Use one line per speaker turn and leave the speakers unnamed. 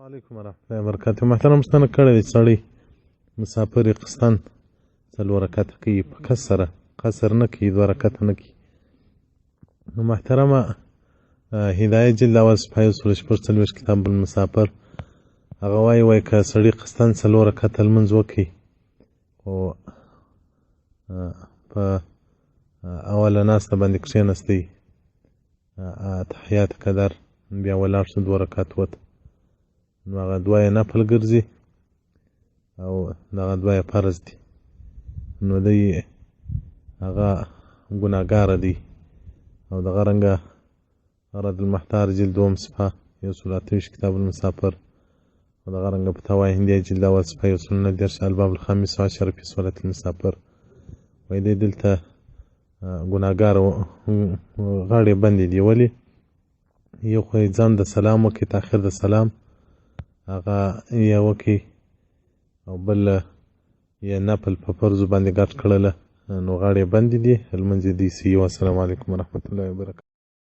علیکم ورحمة الله وبرکاته. محترم ستنه کړی دی سړی مسافر قسطن 4 رکعته کوي په قصر نه کوي 2 رکعته نه کوي. نو محترمه هدایت جلد اول صفحه 146 کتاب المسافر هغه وایي که سړی قسطن 4 رکعته لمونځ وکړي خو په اوله ناسته باندې کښېنستی تحیات قدر بیا ولاړ شو 2 رکعت وته نو هغه 2 یې نفل ګرځي او دغه 2 یې فرض دي نو دی هغه ګناهګاره دی او دغه رنګه رد المحتار جلد 2 صفحه 128 کتاب المسافر او دغه رنګه فتاوی هندیه جلد اول صفحه 119 الباب الخامس عشر في صلاة المسافر وایي دی دلته ګناهګاره غاړې بندې دي. ولې یو خو یې ځان د سلام وکړي تاخیر د سلام هغه یې وکړي او بل یې نفل په فرضو باندې ګډ کړله نو غاړې بندې دي لمونځ یې دې صحیح. والسلام علیکم ورحمة الله وبرکاته.